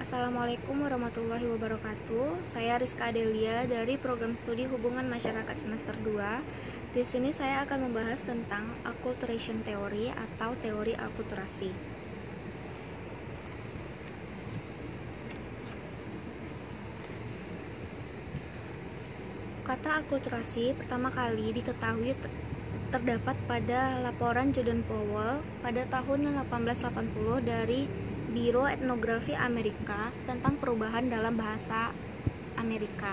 Assalamualaikum warahmatullahi wabarakatuh. Saya Rizka Adelia dari Program Studi Hubungan Masyarakat semester 2. Di sini saya akan membahas tentang acculturation theory atau teori akulturasi. Kata akulturasi pertama kali diketahui terdapat pada laporan Jordan Powell pada tahun 1880 dari Biro Etnografi Amerika tentang perubahan dalam bahasa Amerika.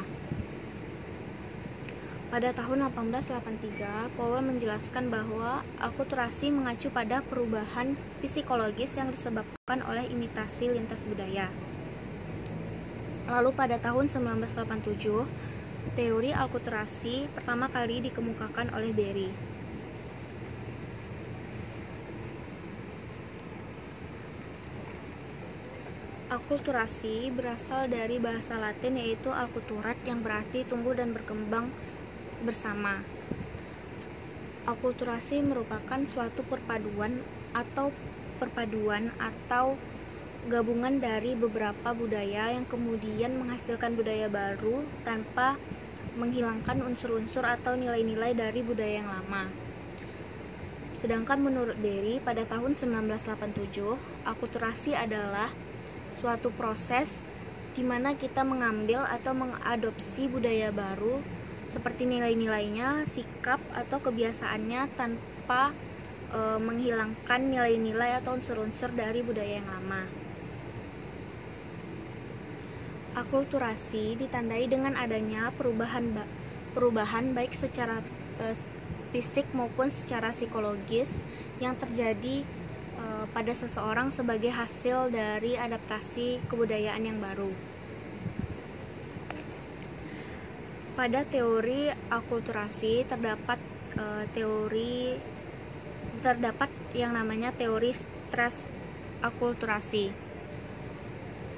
Pada tahun 1883, Powell menjelaskan bahwa akulturasi mengacu pada perubahan psikologis yang disebabkan oleh imitasi lintas budaya. Lalu pada tahun 1987, teori akulturasi pertama kali dikemukakan oleh Berry. Akulturasi berasal dari bahasa Latin yaitu alculturat yang berarti tumbuh dan berkembang bersama. Akulturasi merupakan suatu perpaduan atau gabungan dari beberapa budaya yang kemudian menghasilkan budaya baru tanpa menghilangkan unsur-unsur atau nilai-nilai dari budaya yang lama. Sedangkan menurut Berry pada tahun 1987, akulturasi adalah suatu proses di mana kita mengambil atau mengadopsi budaya baru seperti nilai-nilainya, sikap atau kebiasaannya tanpa menghilangkan nilai-nilai atau unsur-unsur dari budaya yang lama. Akulturasi ditandai dengan adanya perubahan baik secara fisik maupun secara psikologis yang terjadi pada seseorang sebagai hasil dari adaptasi kebudayaan yang baru. Pada teori akulturasi terdapat yang namanya teori stres akulturasi.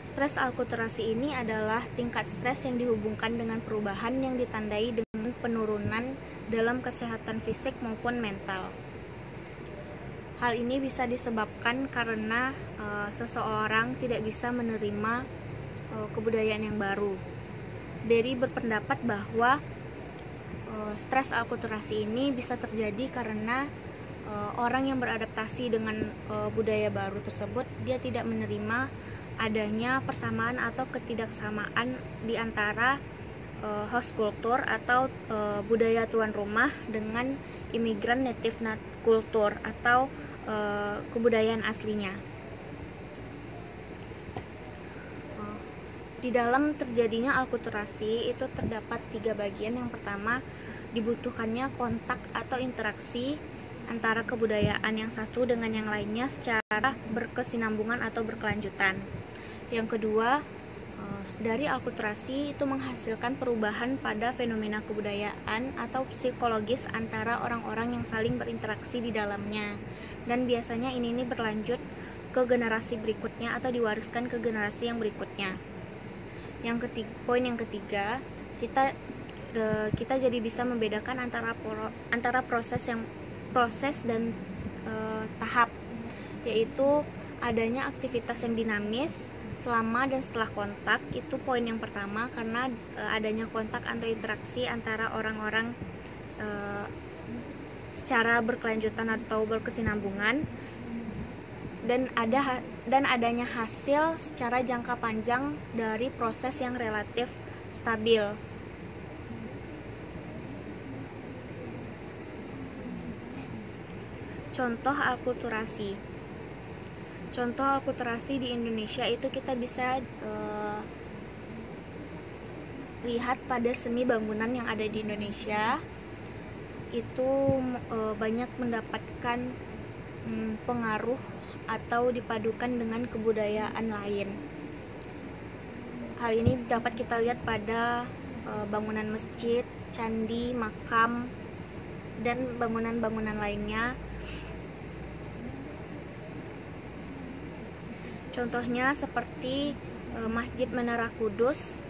Stres akulturasi ini adalah tingkat stres yang dihubungkan dengan perubahan yang ditandai dengan penurunan dalam kesehatan fisik maupun mental. Hal ini bisa disebabkan karena seseorang tidak bisa menerima kebudayaan yang baru. Berry berpendapat bahwa stres akulturasi ini bisa terjadi karena orang yang beradaptasi dengan budaya baru tersebut dia tidak menerima adanya persamaan atau ketidaksamaan di antara host culture atau budaya tuan rumah dengan imigran native culture atau kebudayaan aslinya. Di dalam terjadinya akulturasi itu terdapat 3 bagian. Yang pertama, dibutuhkannya kontak atau interaksi antara kebudayaan yang satu dengan yang lainnya secara berkesinambungan atau berkelanjutan. Yang kedua, dari akulturasi itu menghasilkan perubahan pada fenomena kebudayaan atau psikologis antara orang-orang yang saling berinteraksi di dalamnya, dan biasanya ini berlanjut ke generasi berikutnya atau diwariskan ke generasi yang berikutnya. Poin yang ketiga, kita jadi bisa membedakan antara proses dan tahap, yaitu adanya aktivitas yang dinamis selama dan setelah kontak. Itu poin yang pertama, karena adanya kontak atau interaksi antara orang-orang secara berkelanjutan atau berkesinambungan, dan adanya hasil secara jangka panjang dari proses yang relatif stabil. Contoh akulturasi. Contoh akulturasi di Indonesia itu kita bisa lihat pada seni bangunan yang ada di Indonesia. Itu banyak mendapatkan pengaruh atau dipadukan dengan kebudayaan lain. Hal ini dapat kita lihat pada bangunan masjid, candi, makam, dan bangunan-bangunan lainnya. Contohnya seperti Masjid Menara Kudus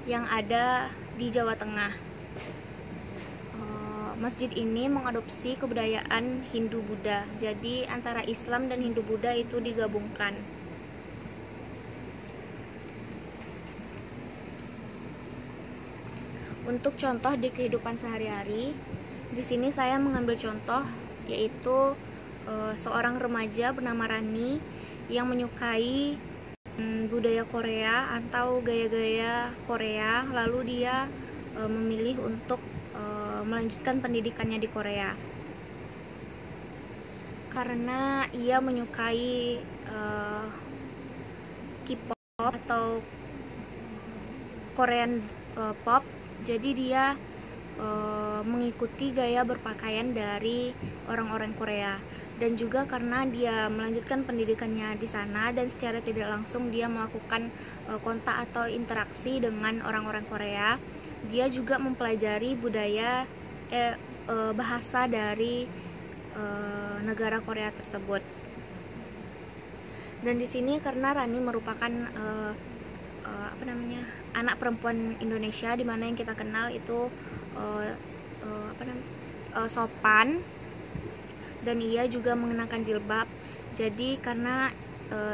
yang ada di Jawa Tengah. Masjid ini mengadopsi kebudayaan Hindu-Buddha. Jadi antara Islam dan Hindu-Buddha itu digabungkan. Untuk contoh di kehidupan sehari-hari, di sini saya mengambil contoh yaitu seorang remaja bernama Rani yang menyukai budaya Korea atau gaya-gaya Korea, lalu dia memilih untuk melanjutkan pendidikannya di Korea karena ia menyukai K-pop atau Korean pop. Jadi dia mengikuti gaya berpakaian dari orang-orang Korea, dan juga karena dia melanjutkan pendidikannya di sana dan secara tidak langsung dia melakukan kontak atau interaksi dengan orang-orang Korea, dia juga mempelajari budaya bahasa dari negara Korea tersebut. Dan di sini karena Rani merupakan anak perempuan Indonesia, di mana yang kita kenal itu sopan, dan ia juga mengenakan jilbab. Jadi karena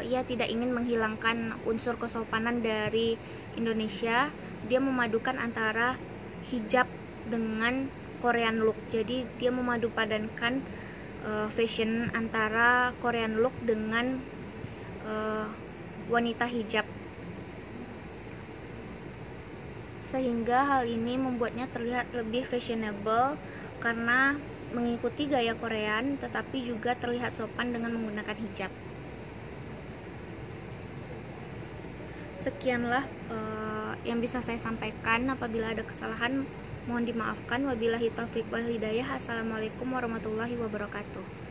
ia tidak ingin menghilangkan unsur kesopanan dari Indonesia, dia memadukan antara hijab dengan Korean look. Jadi dia memadupadankan fashion antara Korean look dengan wanita hijab, sehingga hal ini membuatnya terlihat lebih fashionable karena mengikuti gaya Korean tetapi juga terlihat sopan dengan menggunakan hijab. Sekianlah yang bisa saya sampaikan. Apabila ada kesalahan mohon dimaafkan. Wabillahi taufiq wal hidayah. Assalamualaikum warahmatullahi wabarakatuh.